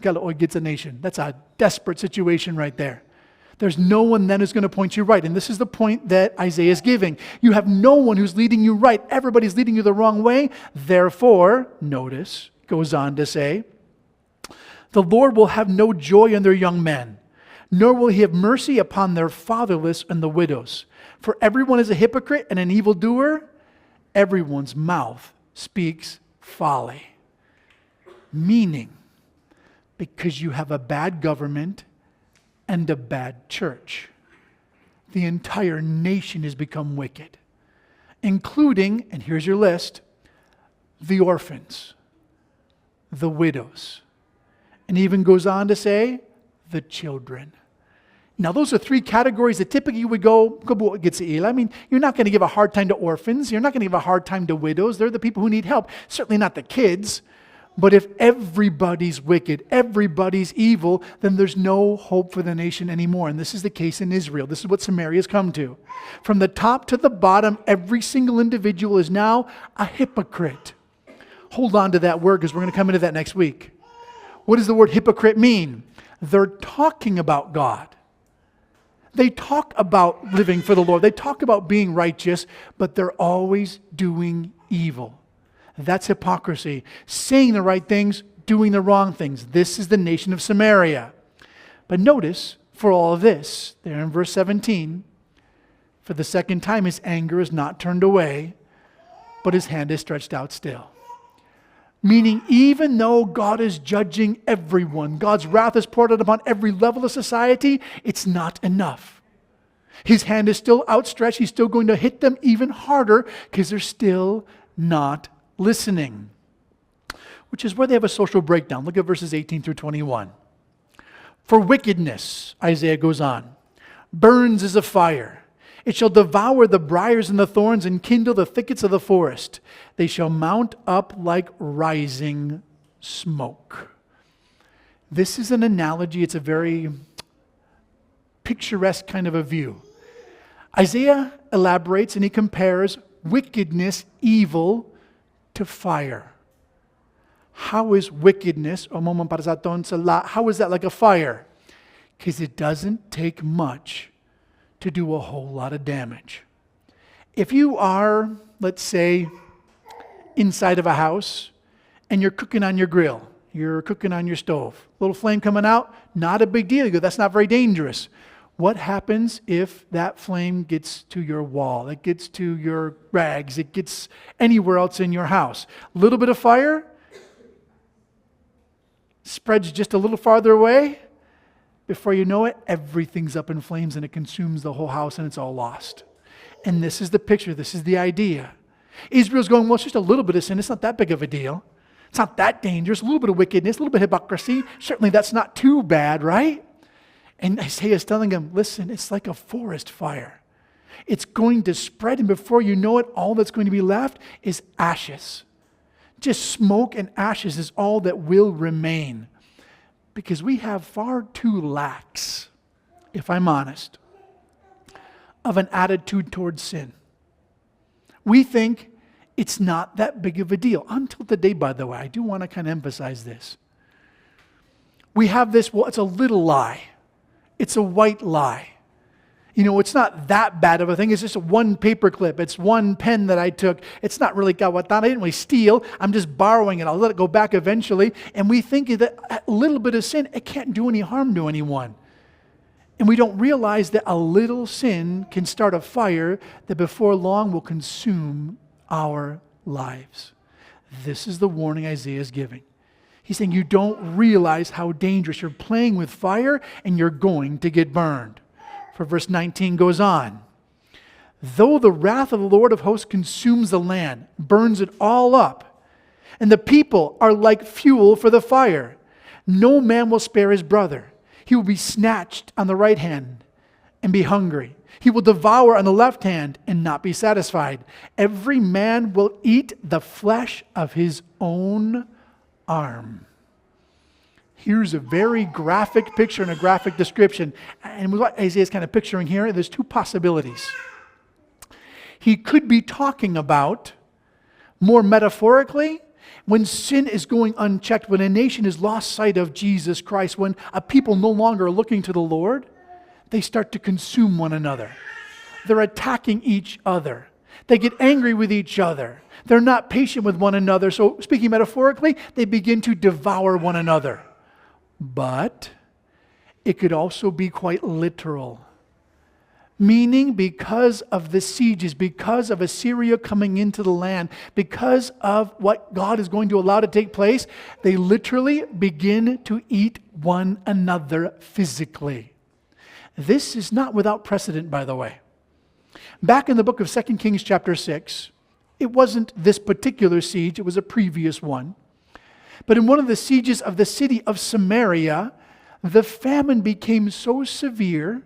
Galilee gets a nation. That's a desperate situation right there. There's no one then who's going to point you right. And this is the point that Isaiah is giving. You have no one who's leading you right. Everybody's leading you the wrong way. Therefore, notice, goes on to say, the Lord will have no joy in their young men, nor will he have mercy upon their fatherless and the widows. For everyone is a hypocrite and an evildoer. Everyone's mouth speaks folly. Meaning, because you have a bad government and a bad church, the entire nation has become wicked, including, and here's your list, the orphans, the widows, and even goes on to say, the children. Now, those are three categories that typically you would go, I mean, you're not going to give a hard time to orphans. You're not going to give a hard time to widows. They're the people who need help. Certainly not the kids. But if everybody's wicked, everybody's evil, then there's no hope for the nation anymore. And this is the case in Israel. This is what Samaria has come to. From the top to the bottom, every single individual is now a hypocrite. Hold on to that word because we're going to come into that next week. What does the word hypocrite mean? They're talking about God. They talk about living for the Lord. They talk about being righteous, but they're always doing evil. That's hypocrisy. Saying the right things, doing the wrong things. This is the nation of Samaria. But notice, for all of this, there in verse 17, for the second time his anger is not turned away, but his hand is stretched out still. Meaning, even though God is judging everyone, God's wrath is poured out upon every level of society, it's not enough. His hand is still outstretched. He's still going to hit them even harder because they're still not listening. Which is where they have a social breakdown. Look at verses 18 through 21. For wickedness, Isaiah goes on, burns as a fire. It shall devour the briars and the thorns and kindle the thickets of the forest. They shall mount up like rising smoke. This is an analogy. It's a very picturesque kind of a view. Isaiah elaborates and he compares wickedness, evil, to fire. How is wickedness, how is that like a fire? Because it doesn't take much to do a whole lot of damage. If you are, let's say, inside of a house and you're cooking on your grill, you're cooking on your stove, little flame coming out, not a big deal. You go, that's not very dangerous. What happens if that flame gets to your wall? It gets to your rags. It gets anywhere else in your house. A little bit of fire spreads just a little farther away. Before you know it, everything's up in flames and it consumes the whole house and it's all lost. And this is the picture. This is the idea. Israel's going, well, it's just a little bit of sin. It's not that big of a deal. It's not that dangerous. A little bit of wickedness, a little bit of hypocrisy. Certainly that's not too bad, right? And Isaiah's telling them, listen, it's like a forest fire. It's going to spread, and before you know it, all that's going to be left is ashes. Just smoke and ashes is all that will remain. Because we have far too lax, if I'm honest, of an attitude towards sin. We think it's not that big of a deal. Until today, by the way, I do want to kind of emphasize this. We have this, well, it's a little lie. It's a white lie. You know, it's not that bad of a thing. It's just one paper clip. It's one pen that I took. It's not really kawatan. I didn't really steal. I'm just borrowing it. I'll let it go back eventually. And we think that a little bit of sin, it can't do any harm to anyone. And we don't realize that a little sin can start a fire that before long will consume our lives. This is the warning Isaiah is giving. He's saying you don't realize how dangerous. You're playing with fire and you're going to get burned. For verse 19 goes on. Though the wrath of the Lord of hosts consumes the land, burns it all up, and the people are like fuel for the fire, no man will spare his brother. He will be snatched on the right hand and be hungry. He will devour on the left hand and not be satisfied. Every man will eat the flesh of his own arm. Here's a very graphic picture and a graphic description. And what Isaiah is kind of picturing here, there's two possibilities. He could be talking about, more metaphorically, when sin is going unchecked, when a nation has lost sight of Jesus Christ, when a people no longer are looking to the Lord, they start to consume one another. They're attacking each other. They get angry with each other. They're not patient with one another. So speaking metaphorically, they begin to devour one another. But it could also be quite literal. Meaning because of the sieges, because of Assyria coming into the land, because of what God is going to allow to take place, they literally begin to eat one another physically. This is not without precedent, by the way. Back in the book of 2 Kings chapter 6, it wasn't this particular siege, it was a previous one. But in one of the sieges of the city of Samaria, the famine became so severe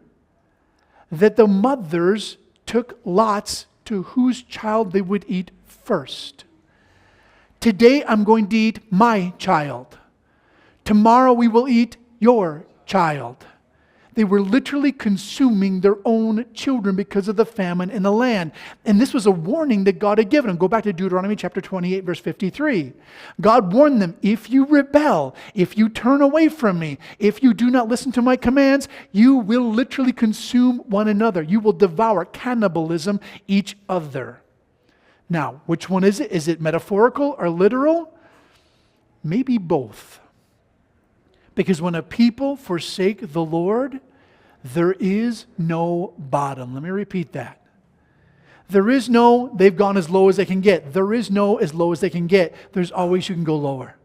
that the mothers took lots to whose child they would eat first. Today I'm going to eat my child. Tomorrow we will eat your child. They were literally consuming their own children because of the famine in the land. And this was a warning that God had given them. Go back to Deuteronomy chapter 28, verse 53. God warned them, if you rebel, if you turn away from me, if you do not listen to my commands, you will literally consume one another. You will devour, cannibalism, each other. Now, which one is it? Is it metaphorical or literal? Maybe both. Because when a people forsake the Lord, there is no bottom. Let me repeat that. There is no, they've gone as low as they can get. There is no as low as they can get. There's always you can go lower.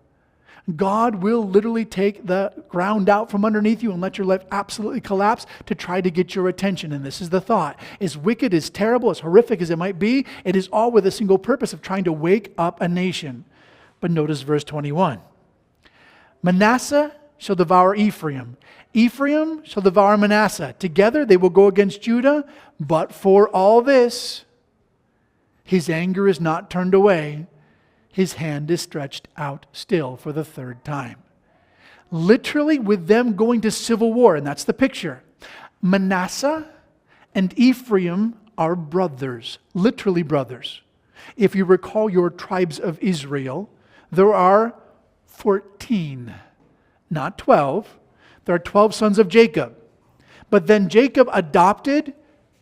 God will literally take the ground out from underneath you and let your life absolutely collapse to try to get your attention. And this is the thought. As wicked, as terrible, as horrific as it might be, it is all with a single purpose of trying to wake up a nation. But notice verse 21. Manasseh shall devour Ephraim. Ephraim shall devour Manasseh. Together they will go against Judah, but for all this, his anger is not turned away. His hand is stretched out still for the third time. Literally with them going to civil war, and that's the picture. Manasseh and Ephraim are brothers, literally brothers. If you recall your tribes of Israel, there are 14, not 12. There are 12 sons of Jacob. But then Jacob adopted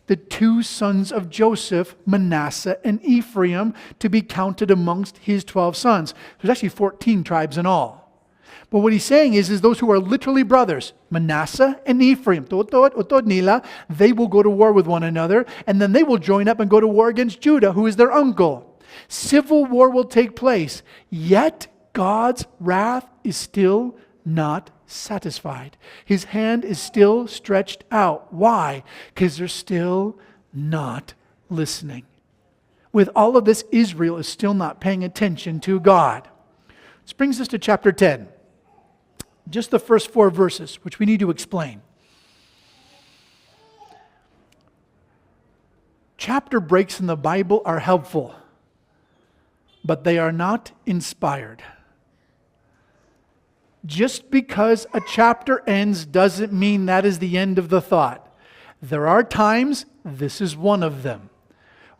the two sons of Joseph, Manasseh and Ephraim, to be counted amongst his 12 sons. There's actually 14 tribes in all. But what he's saying is those who are literally brothers, Manasseh and Ephraim, they will go to war with one another, and then they will join up and go to war against Judah, who is their uncle. Civil war will take place, yet God's wrath is still not satisfied. His hand is still stretched out. Why? Because they're still not listening. With all of this, Israel is still not paying attention to God. This brings us to chapter 10. Just the first 4 verses, which we need to explain. Chapter breaks in the Bible are helpful, but they are not inspired. Just because a chapter ends doesn't mean that is the end of the thought. There are times, this is one of them,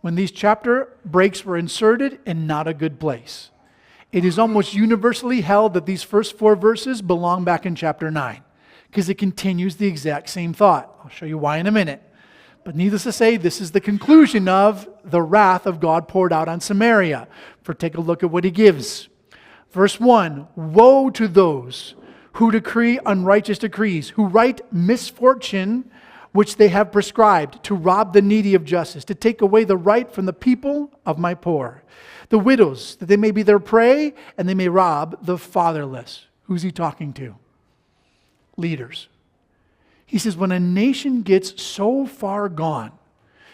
when these chapter breaks were inserted in not a good place. It is almost universally held that these first 4 verses belong back in chapter 9 because it continues the exact same thought. I'll show you why in a minute. But needless to say, this is the conclusion of the wrath of God poured out on Samaria. For take a look at what he gives. Verse 1, woe to those who decree unrighteous decrees, who write misfortune which they have prescribed, to rob the needy of justice, to take away the right from the people of my poor. The widows, that they may be their prey, and they may rob the fatherless. Who's he talking to? Leaders. He says, when a nation gets so far gone,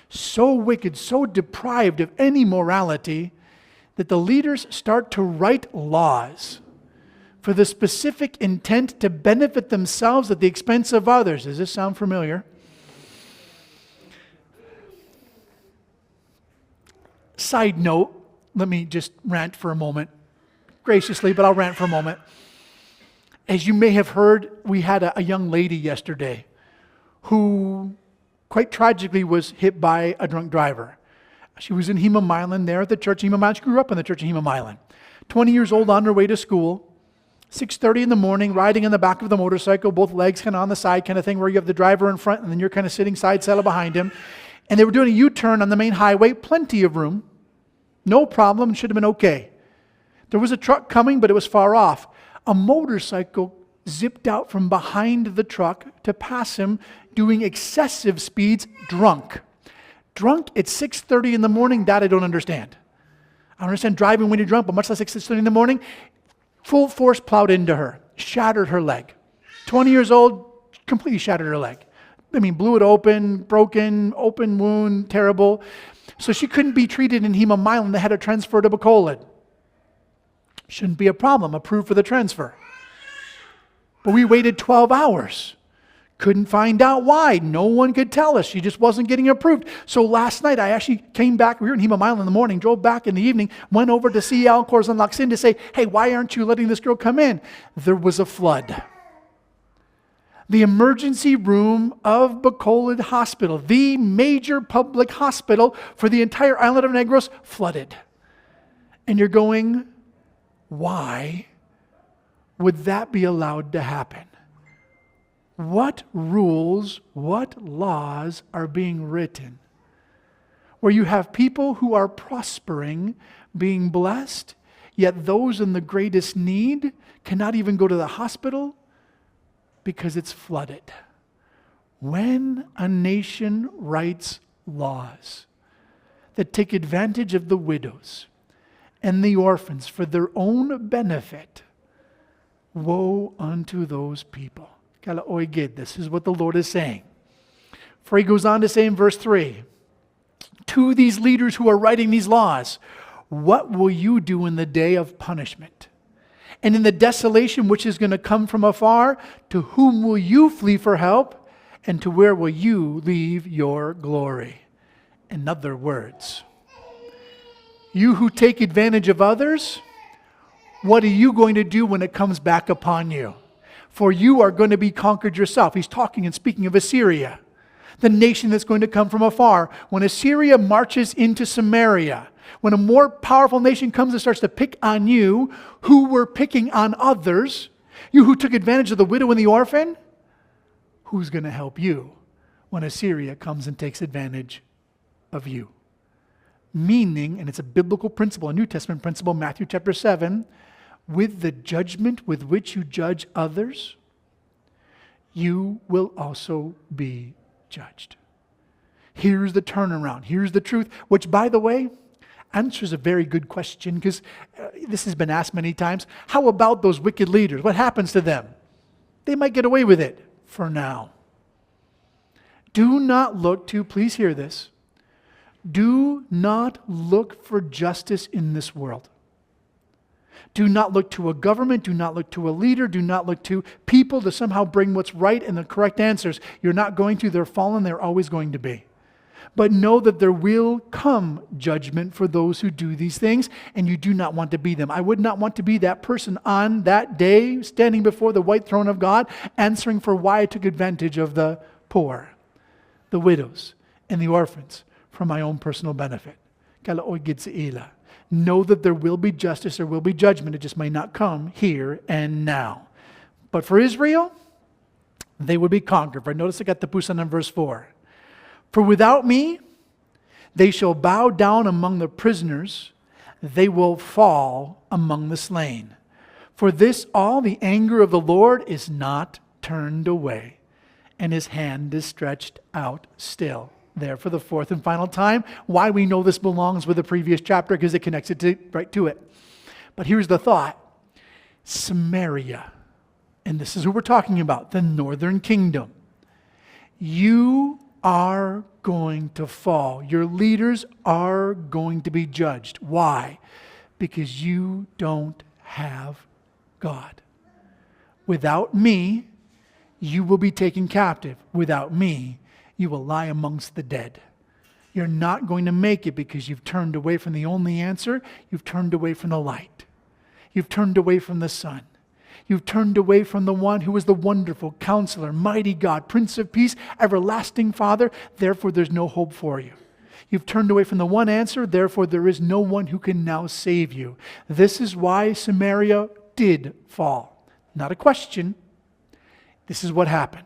so wicked, so deprived of any morality, that the leaders start to write laws for the specific intent to benefit themselves at the expense of others. Does this sound familiar? Side note, let me just rant for a moment. Graciously, but I'll rant for a moment. As you may have heard, we had a young lady yesterday who quite tragically was hit by a drunk driver. She was in Hema Island there at the church of Hema Island. She grew up in the church of Hema Island. 20 years old, on her way to school. 6:30 in the morning, riding in the back of the motorcycle, both legs kind of on the side kind of thing, where you have the driver in front and then you're kind of sitting side saddle behind him. And they were doing a U-turn on the main highway, plenty of room. No problem, should have been okay. There was a truck coming, but it was far off. A motorcycle zipped out from behind the truck to pass him, doing excessive speeds, drunk. Drunk at 6:30 in the morning, that I don't understand. I understand driving when you're drunk, but much less at 6:30 in the morning. Full force plowed into her, shattered her leg. 20 years old, completely shattered her leg. I mean, blew it open, broken, open wound, terrible. So she couldn't be treated in Hema Island. They had her transferred to Bacolod. Shouldn't be a problem, approved for the transfer. But we waited 12 hours. Couldn't find out why. No one could tell us. She just wasn't getting approved. So last night I actually came back. We were in Hema Island in the morning, drove back in the evening, went over to see Al Corzon Laksin to say, hey, why aren't you letting this girl come in? There was a flood. The emergency room of Bacolod Hospital, the major public hospital for the entire island of Negros, flooded. And you're going, why would that be allowed to happen? What rules, what laws are being written where you have people who are prospering, being blessed, yet those in the greatest need cannot even go to the hospital because it's flooded? When a nation writes laws that take advantage of the widows and the orphans for their own benefit, woe unto those people. This is what the Lord is saying. For he goes on to say in verse 3, to these leaders who are writing these laws, what will you do in the day of punishment? And in the desolation which is going to come from afar, to whom will you flee for help? And to where will you leave your glory? In other words, you who take advantage of others, what are you going to do when it comes back upon you? For you are going to be conquered yourself. He's talking and speaking of Assyria, the nation that's going to come from afar. When Assyria marches into Samaria, when a more powerful nation comes and starts to pick on you, who were picking on others, you who took advantage of the widow and the orphan, who's going to help you when Assyria comes and takes advantage of you? Meaning, and it's a biblical principle, a New Testament principle, Matthew chapter 7, with the judgment with which you judge others, you will also be judged. Here's the turnaround. Here's the truth, which, by the way, answers a very good question, because this has been asked many times. How about those wicked leaders? What happens to them? They might get away with it for now. Do not look to, please hear this, do not look for justice in this world. Do not look to a government. Do not look to a leader. Do not look to people to somehow bring what's right and the correct answers. You're not going to. They're fallen. They're always going to be. But know that there will come judgment for those who do these things, and you do not want to be them. I would not want to be that person on that day, standing before the white throne of God, answering for why I took advantage of the poor, the widows, and the orphans for my own personal benefit. Know that there will be justice, there will be judgment. It just may not come here and now. But for Israel, they would be conquered. Right? Notice I got the pusan in verse 4. For without me, they shall bow down among the prisoners. They will fall among the slain. For this all the anger of the Lord is not turned away, and his hand is stretched out still. There for the fourth and final time. Why we know this belongs with the previous chapter, because it connects it right to it. But here's the thought. Samaria, and this is who we're talking about, the northern kingdom. You are going to fall. Your leaders are going to be judged. Why? Because you don't have God. Without me, you will be taken captive. Without me, you will lie amongst the dead. You're not going to make it because you've turned away from the only answer. You've turned away from the light. You've turned away from the sun. You've turned away from the one who is the wonderful Counselor, mighty God, Prince of Peace, everlasting Father. Therefore, there's no hope for you. You've turned away from the one answer. Therefore, there is no one who can now save you. This is why Samaria did fall. Not a question. This is what happened.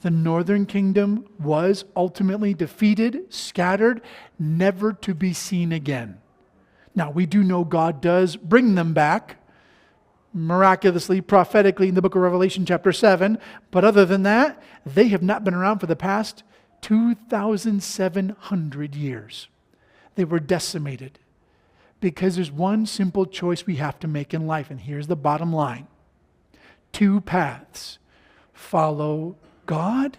The northern kingdom was ultimately defeated, scattered, never to be seen again. Now, we do know God does bring them back, miraculously, prophetically in the book of Revelation chapter 7. But other than that, they have not been around for the past 2,700 years. They were decimated because there's one simple choice we have to make in life. And here's the bottom line. Two paths. Follow God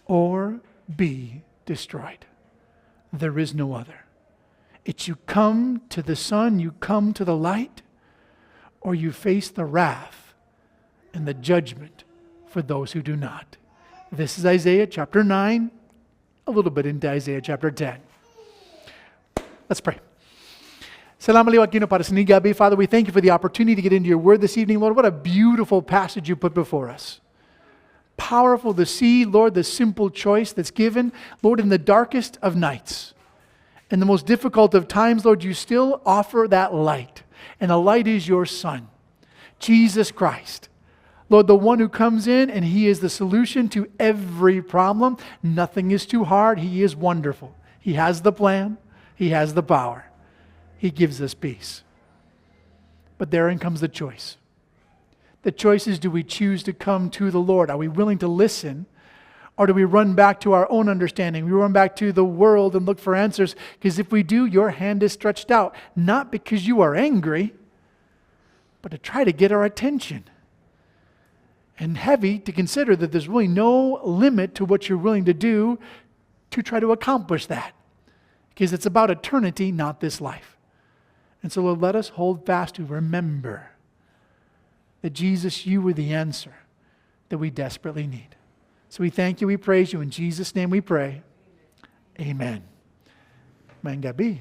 or be destroyed. There is no other. It's you come to the sun, you come to the light, or you face the wrath and the judgment for those who do not. This is Isaiah chapter 9, a little bit into Isaiah chapter 10. Let's pray. Salam alaikum para sa gabi. Father, we thank you for the opportunity to get into your word this evening. Lord, what a beautiful passage you put before us. Powerful to see, Lord, the simple choice that's given. Lord, in the darkest of nights, in the most difficult of times, Lord, you still offer that light. And the light is your Son, Jesus Christ. Lord, the one who comes in and he is the solution to every problem. Nothing is too hard. He is wonderful. He has the plan. He has the power. He gives us peace. But therein comes the choice. The choice is, do we choose to come to the Lord? Are we willing to listen? Or do we run back to our own understanding? We run back to the world and look for answers. Because if we do, your hand is stretched out. Not because you are angry, but to try to get our attention. And heavy to consider that there's really no limit to what you're willing to do to try to accomplish that. Because it's about eternity, not this life. And so Lord, let us hold fast to remember that Jesus, you were the answer that we desperately need. So we thank you, we praise you. In Jesus' name we pray. Amen. Amen, Gabi.